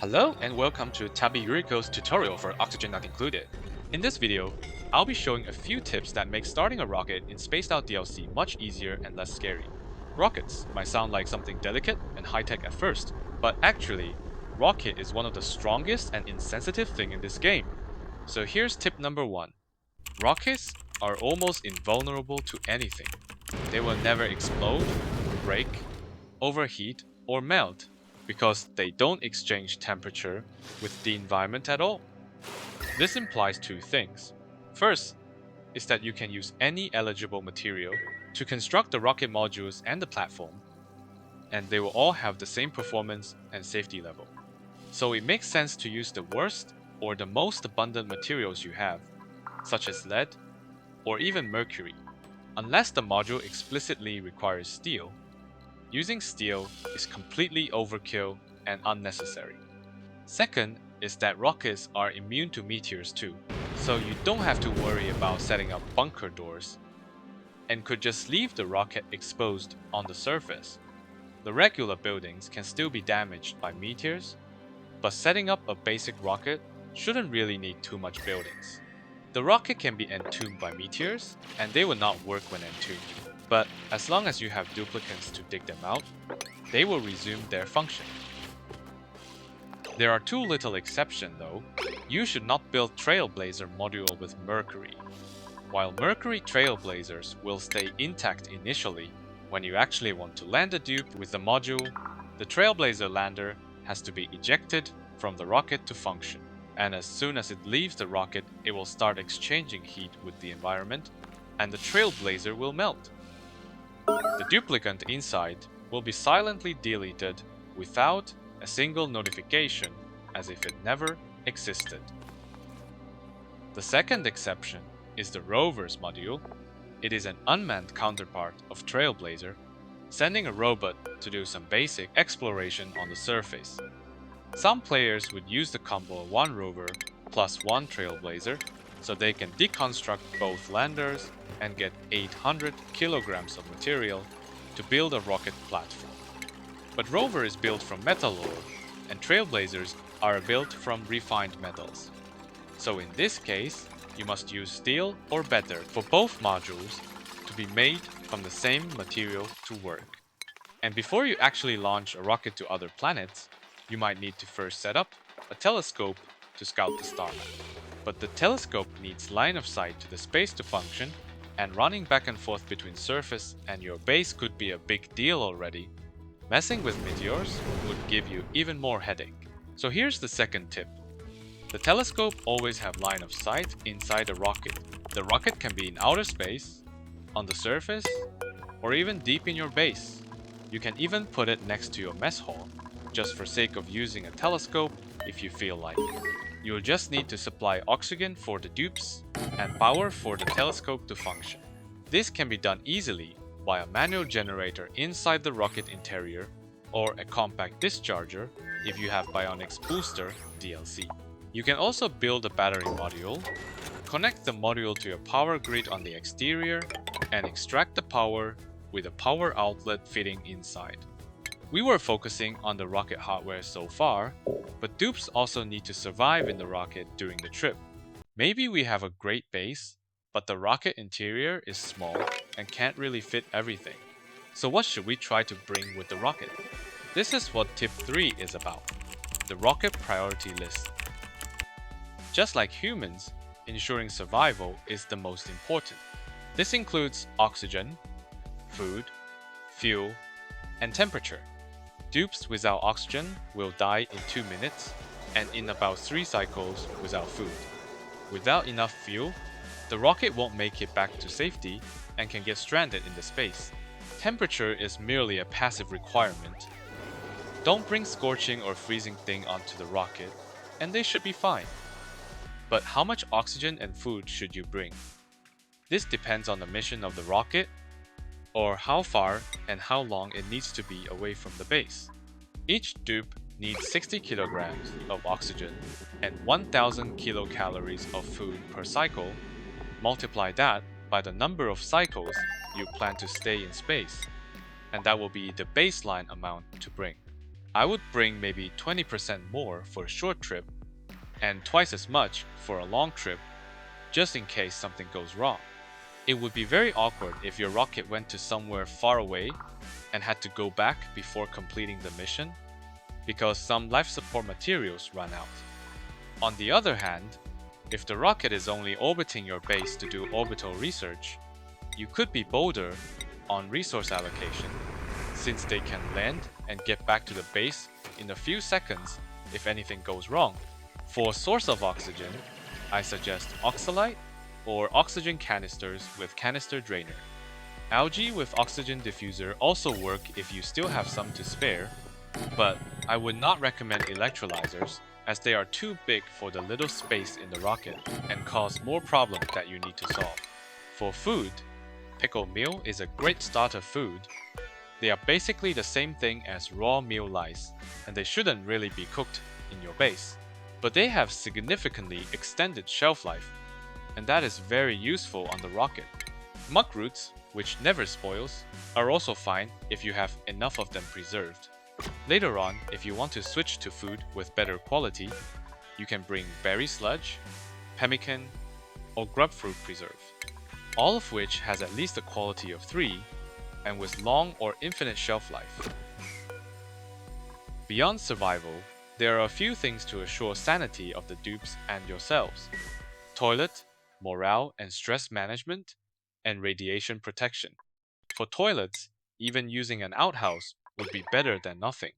Hello and welcome to Tabi Yuriko's tutorial for Oxygen Not Included. In this video, I'll be showing a few tips that make starting a rocket in Spaced Out DLC much easier and less scary. Rockets might sound like something delicate and high-tech at first, but actually, rocket is one of the strongest and insensitive thing in this game. So here's tip number 1. Rockets are almost invulnerable to anything. They will never explode, break, overheat, or melt because they don't exchange temperature with the environment at all. This implies two things. First is that you can use any eligible material to construct the rocket modules and the platform, and they will all have the same performance and safety level. So it makes sense to use the worst or the most abundant materials you have, such as lead or even mercury. Unless the module explicitly requires steel, using steel is completely overkill and unnecessary. Second is that rockets are immune to meteors too, so you don't have to worry about setting up bunker doors, and could just leave the rocket exposed on the surface. The regular buildings can still be damaged by meteors, but setting up a basic rocket shouldn't really need too much buildings. The rocket can be entombed by meteors, and they will not work when entombed. But as long as you have duplicates to dig them out, they will resume their function. There are two little exceptions though. You should not build Trailblazer module with Mercury. While Mercury Trailblazers will stay intact initially, when you actually want to land a dupe with the module, the Trailblazer lander has to be ejected from the rocket to function. And as soon as it leaves the rocket, it will start exchanging heat with the environment, and the Trailblazer will melt. The duplicate inside will be silently deleted without a single notification, as if it never existed. The second exception is the Rover's module. It is an unmanned counterpart of Trailblazer, sending a robot to do some basic exploration on the surface. Some players would use the combo of one rover plus one Trailblazer, so they can deconstruct both landers and get 800 kilograms of material to build a rocket platform. But Rover is built from metal ore, and Trailblazers are built from refined metals. So in this case, you must use steel or better for both modules to be made from the same material to work. And before you actually launch a rocket to other planets, you might need to first set up a telescope to scout the stars. But the telescope needs line of sight to the space to function, and running back and forth between surface and your base could be a big deal already. Messing with meteors would give you even more headache. So here's the second tip. The telescope always have line of sight inside a rocket. The rocket can be in outer space, on the surface, or even deep in your base. You can even put it next to your mess hall, just for sake of using a telescope if you feel like. You'll just need to supply oxygen for the dupes and power for the telescope to function. This can be done easily by a manual generator inside the rocket interior or a compact discharger if you have Bionic's Booster DLC. You can also build a battery module, connect the module to a power grid on the exterior, and extract the power with a power outlet fitting inside. We were focusing on the rocket hardware so far, but dupes also need to survive in the rocket during the trip. Maybe we have a great base, but the rocket interior is small and can't really fit everything. So what should we try to bring with the rocket? This is what tip 3 is about, the rocket priority list. Just like humans, ensuring survival is the most important. This includes oxygen, food, fuel, and temperature. Dupes without oxygen will die in 2 minutes, and in about 3 cycles without food. Without enough fuel, the rocket won't make it back to safety and can get stranded in the space. Temperature is merely a passive requirement. Don't bring scorching or freezing thing onto the rocket, and they should be fine. But how much oxygen and food should you bring? This depends on the mission of the rocket, or how far and how long it needs to be away from the base. Each dupe needs 60 kilograms of oxygen and 1000 kilocalories of food per cycle. Multiply that by the number of cycles you plan to stay in space, and that will be the baseline amount to bring. I would bring maybe 20% more for a short trip and twice as much for a long trip, just in case something goes wrong. It would be very awkward if your rocket went to somewhere far away and had to go back before completing the mission, because some life support materials run out. On the other hand, if the rocket is only orbiting your base to do orbital research, you could be bolder on resource allocation, since they can land and get back to the base in a few seconds if anything goes wrong. For source of oxygen, I suggest oxalite or oxygen canisters with canister drainer. Algae with oxygen diffuser also work if you still have some to spare, but I would not recommend electrolyzers as they are too big for the little space in the rocket and cause more problems that you need to solve. For food, pickled meal is a great starter food. They are basically the same thing as raw meal lice, and they shouldn't really be cooked in your base. But they have significantly extended shelf life, and that is very useful on the rocket. Muck roots, which never spoils, are also fine if you have enough of them preserved. Later on, if you want to switch to food with better quality, you can bring berry sludge, pemmican, or grub fruit preserve, all of which has at least a quality of 3 and with long or infinite shelf life. Beyond survival, there are a few things to assure sanity of the dupes and yourselves: toilet, morale and stress management, and radiation protection. For toilets, even using an outhouse would be better than nothing.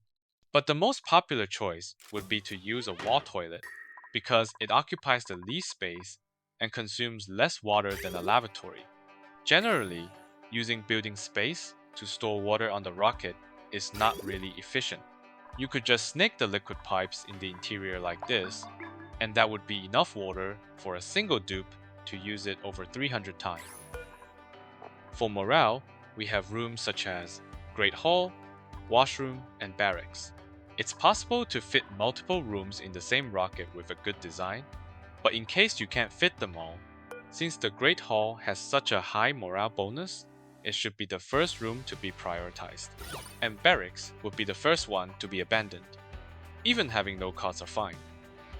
But the most popular choice would be to use a wall toilet because it occupies the least space and consumes less water than a lavatory. Generally, using building space to store water on the rocket is not really efficient. You could just snake the liquid pipes in the interior like this, and that would be enough water for a single dupe to use it over 300 times. For morale, we have rooms such as Great Hall, washroom, and barracks. It's possible to fit multiple rooms in the same rocket with a good design, but in case you can't fit them all, since the Great Hall has such a high morale bonus, it should be the first room to be prioritized, and barracks would be the first one to be abandoned. Even having no cards are fine.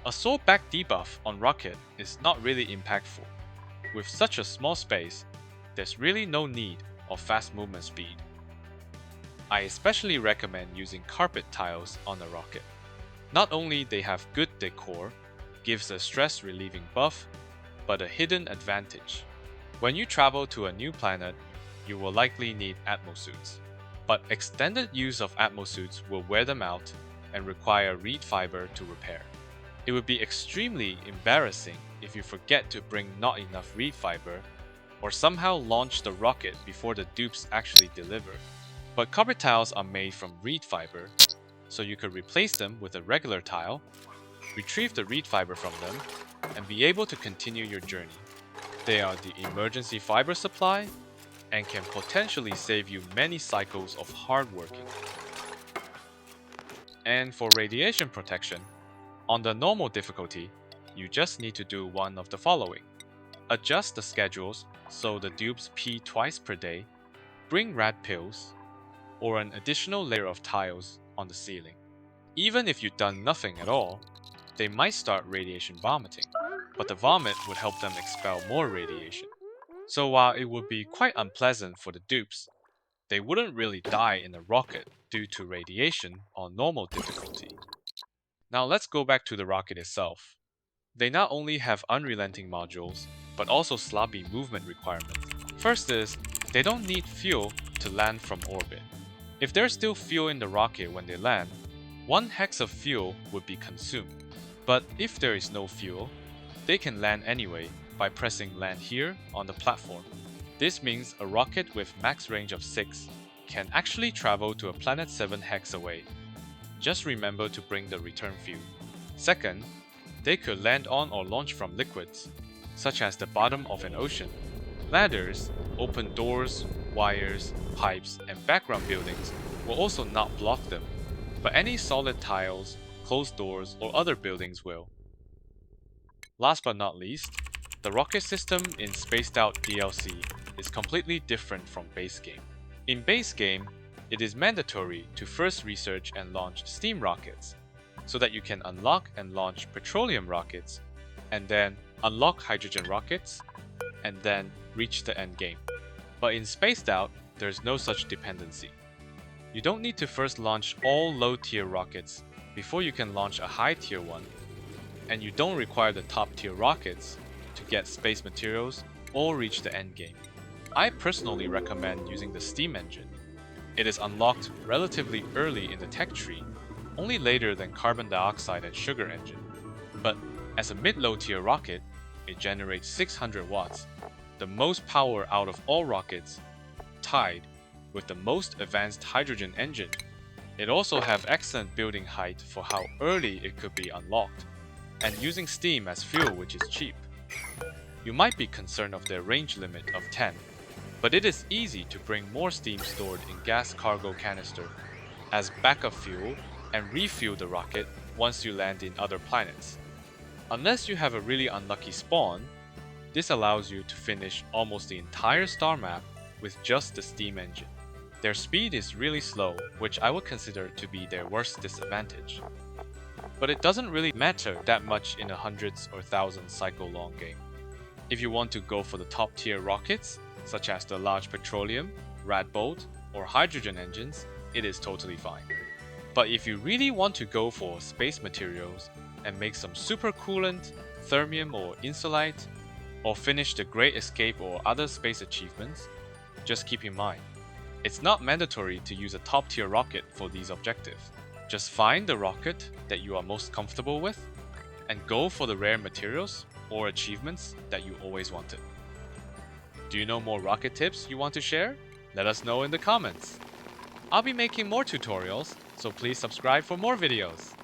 A soar back debuff on rocket is not really impactful. With such a small space, there's really no need of fast movement speed. I especially recommend using carpet tiles on a rocket. Not only they have good decor, gives a stress relieving buff, but a hidden advantage. When you travel to a new planet, you will likely need atmosuits, but extended use of atmosuits will wear them out and require reed fiber to repair. It would be extremely embarrassing if you forget to bring not enough reed fiber or somehow launch the rocket before the dupes actually deliver. But carpet tiles are made from reed fiber, so you could replace them with a regular tile, retrieve the reed fiber from them, and be able to continue your journey. They are the emergency fiber supply and can potentially save you many cycles of hard working. And for radiation protection, on the normal difficulty, you just need to do one of the following. Adjust the schedules so the dupes pee twice per day, bring rat pills, or an additional layer of tiles on the ceiling. Even if you've done nothing at all, they might start radiation vomiting, but the vomit would help them expel more radiation. So while it would be quite unpleasant for the dupes, they wouldn't really die in a rocket due to radiation on normal difficulty. Now let's go back to the rocket itself. They not only have unrelenting modules, but also sloppy movement requirements. First is, they don't need fuel to land from orbit. If there's still fuel in the rocket when they land, 1 hex of fuel would be consumed. But if there is no fuel, they can land anyway by pressing land here on the platform. This means a rocket with max range of 6 can actually travel to a planet 7 hex away. Just remember to bring the return fuel. Second, they could land on or launch from liquids, such as the bottom of an ocean. Ladders, open doors, wires, pipes, and background buildings will also not block them, but any solid tiles, closed doors, or other buildings will. Last but not least, the rocket system in Spaced Out DLC is completely different from base game. In base game, it is mandatory to first research and launch steam rockets, so that you can unlock and launch petroleum rockets, and then unlock hydrogen rockets, and then reach the end game. But in Spaced Out, there's no such dependency. You don't need to first launch all low-tier rockets before you can launch a high-tier one, and you don't require the top-tier rockets to get space materials or reach the end game. I personally recommend using the steam engine. It is unlocked relatively early in the tech tree, only later than carbon dioxide and sugar engine. But as a mid-low tier rocket, it generates 600 watts, the most power out of all rockets, tied with the most advanced hydrogen engine. It also have excellent building height for how early it could be unlocked, and using steam as fuel, which is cheap. You might be concerned of their range limit of 10, but it is easy to bring more steam stored in gas cargo canister as backup fuel and refuel the rocket once you land in other planets. Unless you have a really unlucky spawn, this allows you to finish almost the entire star map with just the steam engine. Their speed is really slow, which I would consider to be their worst disadvantage. But it doesn't really matter that much in a hundreds or thousands cycle long game. If you want to go for the top tier rockets, such as the large petroleum, rad bolt, or hydrogen engines, it is totally fine. But if you really want to go for space materials and make some supercoolant, thermium or insulite, or finish the Great Escape or other space achievements, just keep in mind, it's not mandatory to use a top tier rocket for these objectives. Just find the rocket that you are most comfortable with and go for the rare materials or achievements that you always wanted. Do you know more rocket tips you want to share? Let us know in the comments. I'll be making more tutorials, so please subscribe for more videos.